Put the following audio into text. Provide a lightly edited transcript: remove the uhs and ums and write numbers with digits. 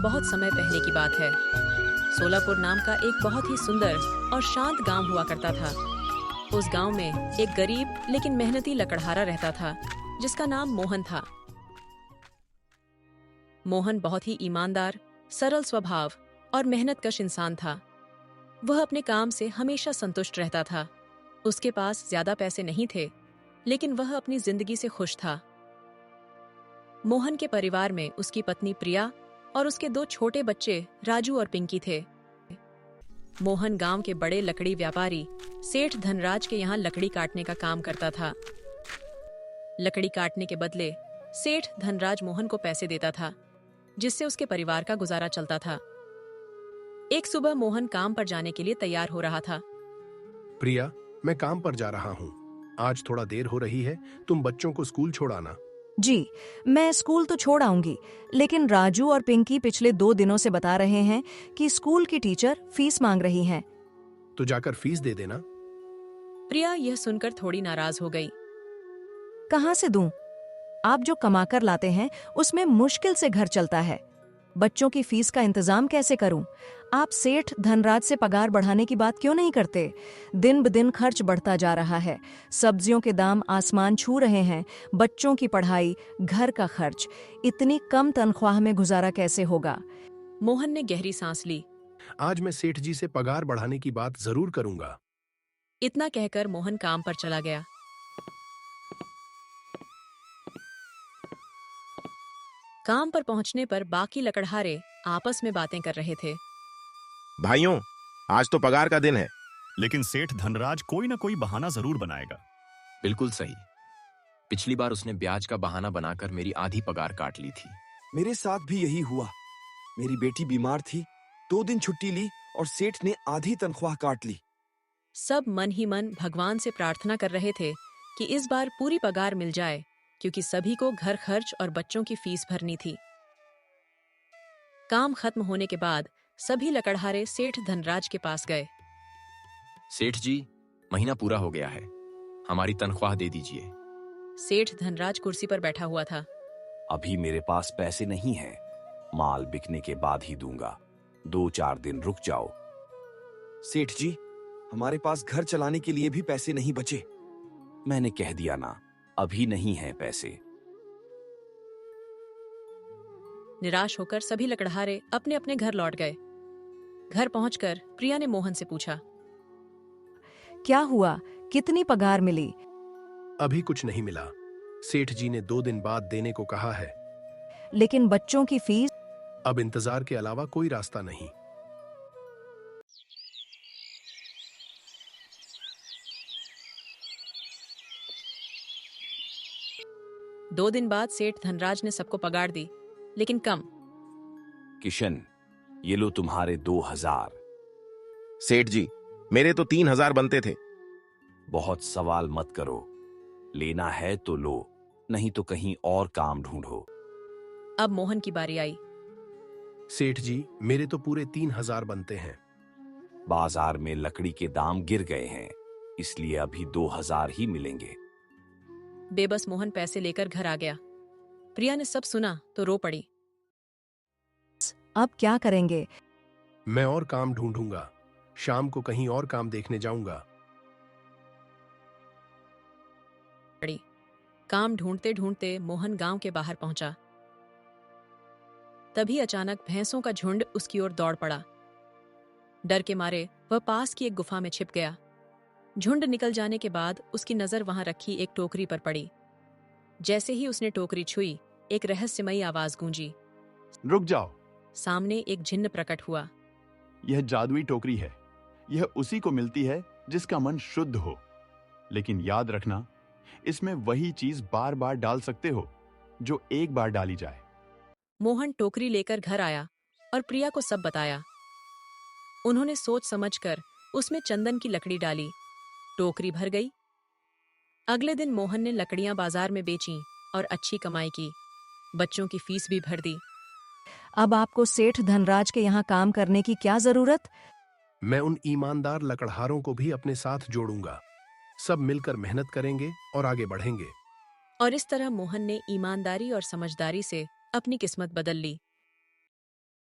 बहुत समय पहले की बात है। सोलापुर नाम का एक बहुत ही सुंदर और शांत गांव हुआ करता था। उस गांव में एक गरीब लेकिन मेहनती लकड़हारा रहता था, जिसका नाम मोहन था। मोहन बहुत ही ईमानदार, सरल स्वभाव और मेहनतकश इंसान था। वह अपने काम से हमेशा संतुष्ट रहता था। उसके पास ज्यादा पैसे नहीं थे, लेकिन वह अपनी जिंदगी से खुश था। मोहन के परिवार में उसकी पत्नी प्रिया और उसके दो छोटे बच्चे राजू और पिंकी थे। मोहन गांव के बड़े लकड़ी व्यापारी सेठ धनराज के यहाँ लकड़ी काटने का काम करता था। लकड़ी काटने के बदले सेठ धनराज मोहन को पैसे देता था, जिससे उसके परिवार का गुजारा चलता था। एक सुबह मोहन काम पर जाने के लिए तैयार हो रहा था। प्रिया, मैं काम पर जा रहा हूँ। आज थोड़ा देर हो रही है, तुम बच्चों को स्कूल छोड़ाना। जी, मैं स्कूल तो छोड़ आऊंगी, लेकिन राजू और पिंकी पिछले 2 दिनों से बता रहे हैं कि स्कूल की टीचर फीस मांग रही हैं। तो जाकर फीस दे देना। प्रिया यह सुनकर थोड़ी नाराज हो गई। कहाँ से दूं? आप जो कमाकर लाते हैं उसमें मुश्किल से घर चलता है। बच्चों की फीस का इंतजाम कैसे करूं? आप सेठ धनराज से पगार बढ़ाने की बात क्यों नहीं करते? दिन ब दिन खर्च बढ़ता जा रहा है। सब्जियों के दाम आसमान छू रहे हैं। बच्चों की पढ़ाई, घर का खर्च, इतनी कम तनख्वाह में गुजारा कैसे होगा? मोहन ने गहरी सांस ली। आज मैं सेठ जी से पगार बढ़ाने की बात जरूर करूंगा। इतना कहकर मोहन काम पर चला गया। काम पर पहुंचने पर बाकी लकड़हारे आपस में बातें कर रहे थे। भाइयों, आज तो पगार का दिन है। लेकिन सेठ धनराज कोई ना कोई बहाना जरूर बनाएगा। बिल्कुल सही। पिछली बार उसने ब्याज का बहाना बनाकर मेरी आधी पगार काट ली थी। मेरे साथ भी यही हुआ। मेरी बेटी बीमार थी, 2 दिन छुट्टी ली और सेठ ने आधी तनख्वाह काट ली। सब मन ही मन भगवान से प्रार्थना कर रहे थे कि इस बार पूरी पगार मिल जाए, क्योंकि सभी को घर खर्च और बच्चों की फीस भरनी थी। काम खत्म होने के बाद सभी लकड़हारे सेठ धनराज के पास गए। सेठ जी, महीना पूरा हो गया है, हमारी तनख्वाह दे दीजिए। सेठ धनराज कुर्सी पर बैठा हुआ था। अभी मेरे पास पैसे नहीं हैं, माल बिकने के बाद ही दूंगा। 2-4 दिन रुक जाओ। सेठ जी, हमारे पास घर चलाने के लिए भी पैसे नहीं बचे। मैंने कह दिया ना, अभी नहीं है पैसे। निराश होकर सभी लकड़हारे अपने अपने घर लौट गए। घर पहुंचकर प्रिया ने मोहन से पूछा, क्या हुआ? कितनी पगार मिली? अभी कुछ नहीं मिला। सेठ जी ने 2 दिन बाद देने को कहा है। लेकिन बच्चों की फीस? अब इंतजार के अलावा कोई रास्ता नहीं। दो दिन बाद सेठ धनराज ने सबको पगार दी, लेकिन कम। किशन, ये लो तुम्हारे 2000। सेठ जी, मेरे तो 3000 बनते थे। बहुत सवाल मत करो। लेना है तो लो, नहीं तो कहीं और काम ढूंढो। अब मोहन की बारी आई। सेठ जी, मेरे तो पूरे 3000 बनते हैं। बाजार में लकड़ी के दाम गिर गए हैं, इसलिए अभी 2000 ही मिलेंगे। बेबस मोहन पैसे लेकर घर आ गया। प्रिया ने सब सुना तो रो पड़ी। अब क्या करेंगे? मैं और काम ढूंढूंगा। शाम को कहीं और काम देखने जाऊंगा। काम ढूंढते ढूंढते मोहन गांव के बाहर पहुंचा। तभी अचानक भैंसों का झुंड उसकी ओर दौड़ पड़ा। डर के मारे वह पास की एक गुफा में छिप गया। झुंड निकल जाने के बाद उसकी नजर वहां रखी एक टोकरी पर पड़ी। जैसे ही उसने टोकरी छुई, एक रहस्यमयी आवाज गूंजी। रुक जाओ। सामने एक जिन्न प्रकट हुआ। यह जादुई टोकरी है। यह उसी को मिलती है जिसका मन शुद्ध हो। लेकिन याद रखना, इसमें वही चीज बार बार डाल सकते हो जो एक बार डाली जाए। मोहन टोकरी लेकर घर आया और प्रिया को सब बताया। उन्होंने सोच समझकर उसमें चंदन की लकड़ी डाली। टोकरी भर गई। अगले दिन मोहन ने लकड़ियां बाजार में बेचीं और अच्छी कमाई की। बच्चों की फीस भी भर दी। अब आपको सेठ धनराज के यहाँ काम करने की क्या जरूरत? मैं उन ईमानदार लकड़हारों को भी अपने साथ जोड़ूंगा। सब मिलकर मेहनत करेंगे और आगे बढ़ेंगे। और इस तरह मोहन ने ईमानदारी और समझदारी से अपनी किस्मत बदल ली।